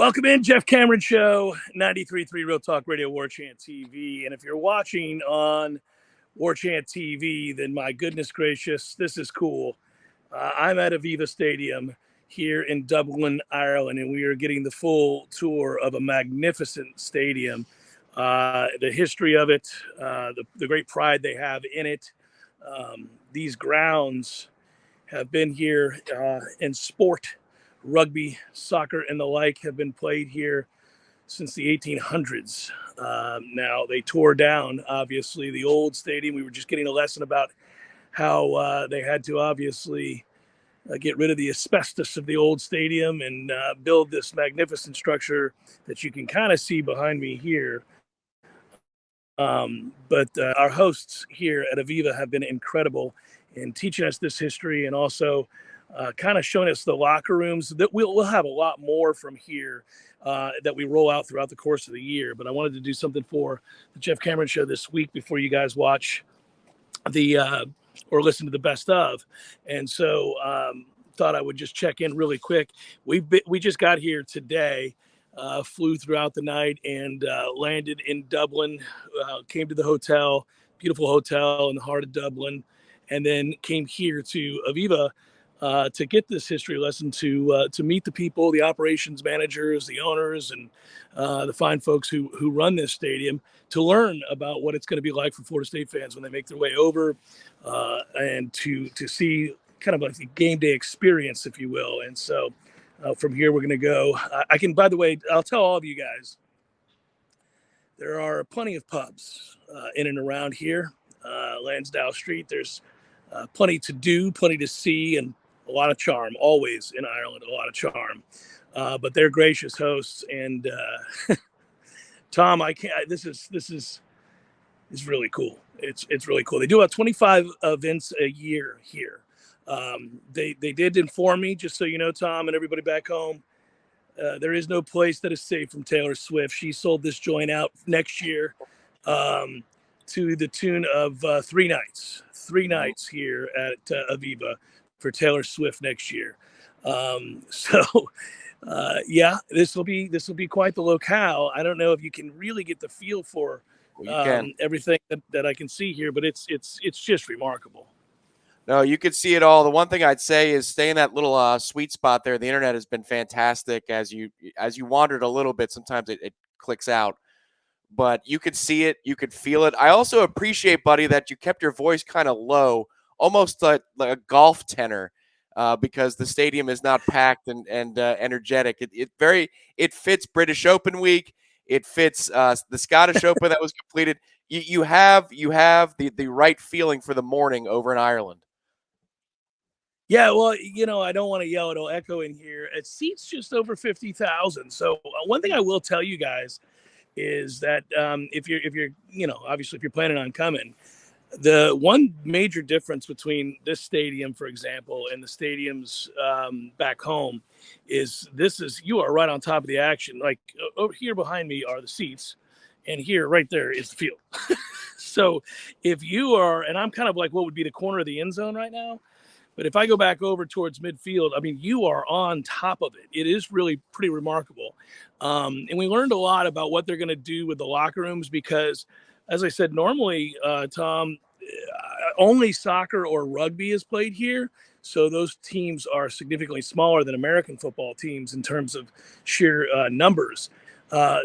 Welcome in, Jeff Cameron Show, 93.3 Real Talk Radio, Warchant TV. And if you're watching on Warchant TV, then my goodness gracious, this is cool. I'm at Aviva Stadium here in Dublin, Ireland, and we are getting the full tour of a magnificent stadium. The history of it, the great pride they have in it. These grounds have been here in sport. Rugby, soccer, and the like have been played here since the 1800s. Now, they tore down, obviously, the old stadium. We were just getting a lesson about how they had to, obviously, get rid of the asbestos of the old stadium and build this magnificent structure that you can kind of see behind me here. But our hosts here at Aviva have been incredible in teaching us this history and also kind of showing us the locker rooms. That we'll have a lot more from here that we roll out throughout the course of the year. But I wanted to do something for the Jeff Cameron Show this week before you guys watch or listen to the best of. And so thought I would just check in really quick. We just got here today, flew throughout the night and landed in Dublin, came to the hotel, beautiful hotel in the heart of Dublin, and then came here to Aviva to get this history lesson, to meet the people, the operations managers, the owners, and the fine folks who run this stadium, to learn about what it's going to be like for Florida State fans when they make their way over, and to see kind of like a game day experience, if you will. And so from here, we're going to go. By the way, I'll tell all of you guys, there are plenty of pubs in and around here, Lansdowne Street. There's plenty to do, plenty to see, and a lot of charm, always in Ireland, a lot of charm. But they're gracious hosts. And Tom, this is really cool. It's really cool. They do about 25 events a year here. They did inform me, just so you know, Tom, and everybody back home, there is no place that is safe from Taylor Swift. She sold this joint out next year to the tune of 3 nights. 3 nights here at Aviva for Taylor Swift next year. Yeah, this will be quite the locale. I don't know if you can really get the feel for everything that I can see here, but it's just remarkable. No, you could see it all. The one thing I'd say is stay in that little sweet spot there. The internet has been fantastic as you wandered a little bit. Sometimes it clicks out, but you could see it, you could feel it. I also appreciate, buddy, that you kept your voice kind of low, almost like a golf tenor, because the stadium is not packed and energetic. It fits British Open week. It fits the Scottish Open that was completed. You have the right feeling for the morning over in Ireland. Yeah, well, I don't want to yell. It'll echo in here. It seats just over 50,000. So one thing I will tell you guys is that if you're obviously if you're planning on coming, the one major difference between this stadium, for example, and the stadiums back home is you are right on top of the action. Like over here behind me are the seats, and here right there is the field. So if you are, and I'm kind of like what would be the corner of the end zone right now, but if I go back over towards midfield, I mean, you are on top of it. It is really pretty remarkable. And we learned a lot about what they're going to do with the locker rooms because, as I said, normally, Tom, only soccer or rugby is played here. So those teams are significantly smaller than American football teams in terms of sheer numbers.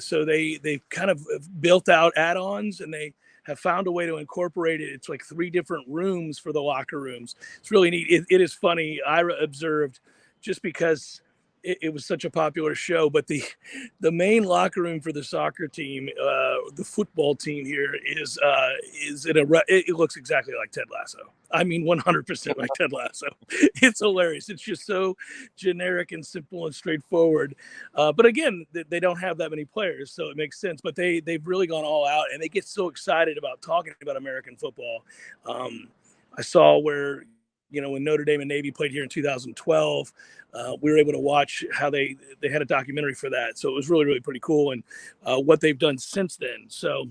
So they've kind of built out add-ons, and they have found a way to incorporate it. It's like 3 different rooms for the locker rooms. It's really neat. It is funny. I observed, just because it was such a popular show, but the main locker room for the soccer team, the football team here is it looks exactly like Ted Lasso. I mean, 100% like Ted Lasso. It's hilarious. It's just so generic and simple and straightforward. But again, they don't have that many players, so it makes sense. But they've really gone all out, and they get so excited about talking about American football. I saw where, when Notre Dame and Navy played here in 2012, we were able to watch how they had a documentary for that. So it was really, really pretty cool, and what they've done since then. So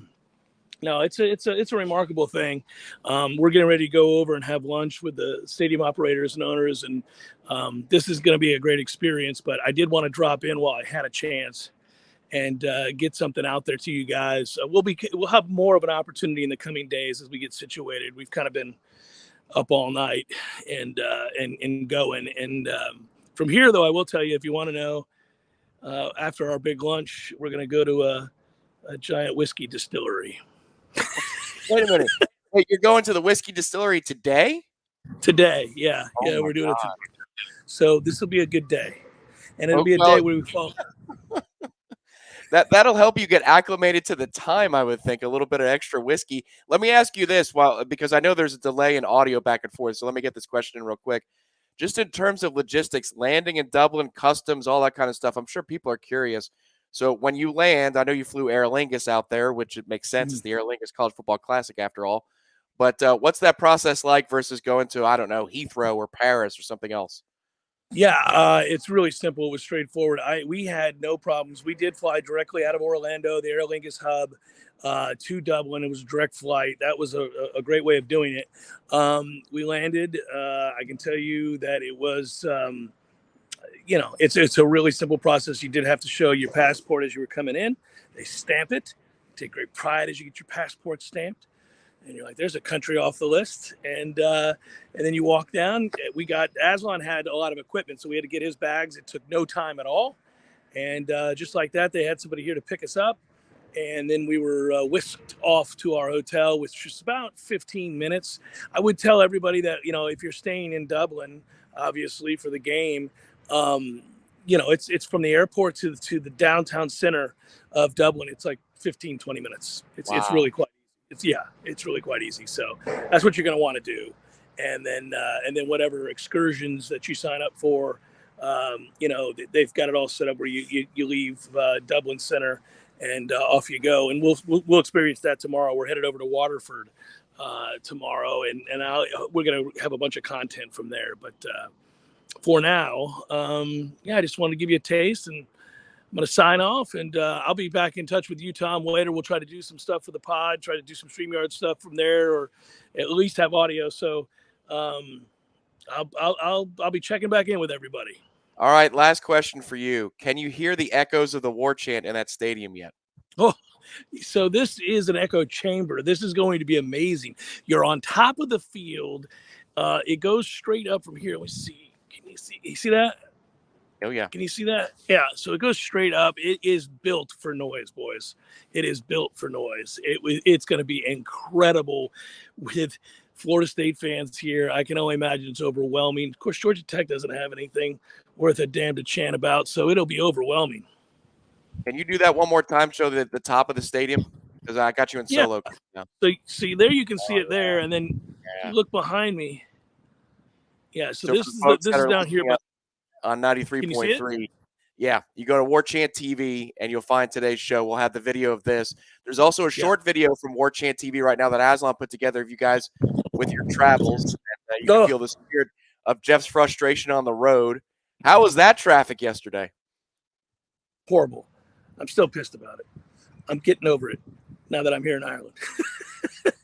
No, it's a remarkable thing. We're getting ready to go over and have lunch with the stadium operators and owners, and this is going to be a great experience. But I did want to drop in while I had a chance and get something out there to you guys. We'll have more of an opportunity in the coming days as we get situated. We've kind of been up all night and going. And from here, though, I will tell you, if you want to know, after our big lunch, we're going to go to a giant whiskey distillery. Wait a minute. Wait, you're going to the whiskey distillery today? Today, yeah, Oh we're doing God. it today. So this will be a good day, and it'll be a day where we fall. That'll help you get acclimated to the time, I would think. A little bit of extra whiskey. Let me ask you this, because I know there's a delay in audio back and forth. So let me get this question in real quick. Just in terms of logistics, landing in Dublin, customs, all that kind of stuff. I'm sure people are curious. So when you land, I know you flew Aer Lingus out there, which it makes sense. It's the Aer Lingus College Football Classic after all. But what's that process like versus going to, I don't know, Heathrow or Paris or something else? Yeah, it's really simple. It was straightforward. We had no problems. We did fly directly out of Orlando, the Aer Lingus hub, to Dublin. It was a direct flight. That was a great way of doing it. We landed. I can tell you that it was, it's a really simple process. You did have to show your passport as you were coming in. They stamp it. Take great pride as you get your passport stamped. And you're like, there's a country off the list. And then you walk down. Aslan had a lot of equipment, so we had to get his bags. It took no time at all. And just like that, they had somebody here to pick us up. And then we were whisked off to our hotel, which was about 15 minutes. I would tell everybody that, if you're staying in Dublin, obviously for the game, it's from the airport to the downtown center of Dublin. It's like 15, 20 minutes. It's really quite it's really quite easy. So that's what you're going to want to do. And then whatever excursions that you sign up for, they've got it all set up where you leave Dublin Center and off you go. And we'll experience that tomorrow. We're headed over to Waterford tomorrow, and we're going to have a bunch of content from there. But for now, I just wanted to give you a taste, and I'm going to sign off, and I'll be back in touch with you, Tom, later. We'll try to do some stuff for the pod, try to do some StreamYard stuff from there, or at least have audio. So I'll be checking back in with everybody. All right, last question for you. Can you hear the echoes of the Warchant in that stadium yet? Oh, so this is an echo chamber. This is going to be amazing. You're on top of the field. It goes straight up from here. Let me see. Can you see? You see that? Oh, yeah. Can you see that? Yeah. So it goes straight up. It is built for noise, boys. It is built for noise. It's going to be incredible with Florida State fans here. I can only imagine it's overwhelming. Of course, Georgia Tech doesn't have anything worth a damn to chant about, so it'll be overwhelming. Can you do that one more time? Show the top of the stadium? Because I got you in solo. Yeah. So see, there you can see it there, and then you look behind me. Yeah, so this is down here on 93.3. Yeah, you go to Warchant TV and you'll find today's show. We'll have the video of this. There's also a short video from Warchant TV right now that Aslan put together of you guys with your travels. And, you can feel the spirit of Jeff's frustration on the road. How was that traffic yesterday? Horrible. I'm still pissed about it. I'm getting over it now that I'm here in Ireland.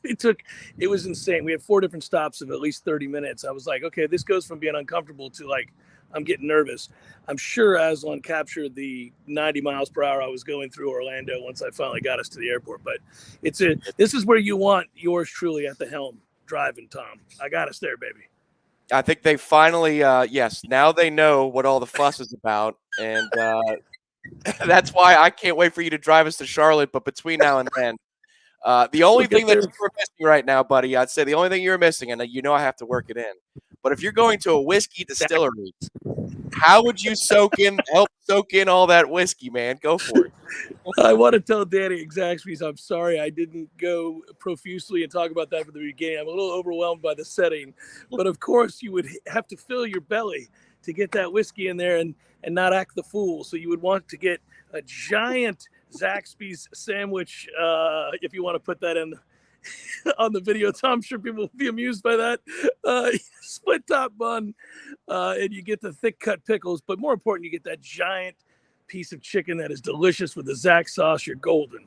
It was insane. We had 4 different stops of at least 30 minutes. I was like, okay, this goes from being uncomfortable to like, I'm getting nervous. I'm sure Aslan captured the 90 miles per hour I was going through Orlando once I finally got us to the airport. But this is where you want yours truly at the helm driving, Tom. I got us there, baby. I think they finally, yes, now they know what all the fuss is about. And that's why I can't wait for you to drive us to Charlotte. But between now and then, the only thing that you're missing right now, buddy, I'd say the only thing you're missing, and you know I have to work it in, but if you're going to a whiskey distillery, how would you help soak in all that whiskey, man? Go for it. I want to tell Danny Zaxby's I'm sorry I didn't go profusely and talk about that from the beginning. I'm a little overwhelmed by the setting, but of course you would have to fill your belly to get that whiskey in there and not act the fool. So you would want to get a giant Zaxby's sandwich, if you want to put that in on the video. Tom, I'm sure people will be amused by that. Split top bun, and you get the thick cut pickles, but more important, you get that giant piece of chicken that is delicious with the Zach sauce, you're golden.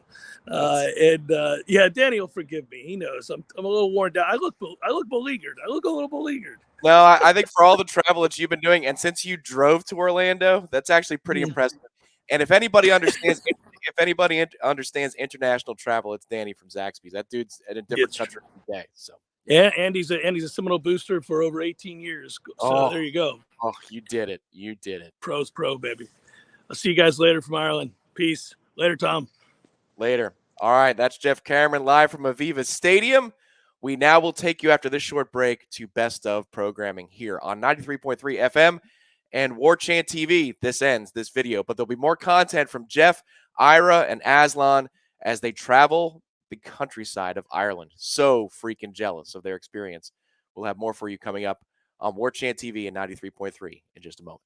Yeah, Danny will forgive me. He knows I'm a little worn down. I look beleaguered. I look a little beleaguered. No, I think for all the travel that you've been doing, and since you drove to Orlando, that's actually pretty impressive. And if anybody understands international travel, it's Danny from Zaxby's. That dude's in a different country every day. So yeah, Andy's a Seminole booster for over 18 years. So there you go. Oh, you did it. You did it. Pro's pro, baby. I'll see you guys later from Ireland. Peace. Later, Tom. Later. All right, that's Jeff Cameron live from Aviva Stadium. We now will take you after this short break to Best of programming here on 93.3 FM and Warchant TV. This ends this video, but there'll be more content from Jeff, Ira, and Aslan as they travel the countryside of Ireland. So freaking jealous of their experience. We'll have more for you coming up on Warchant TV and 93.3 in just a moment.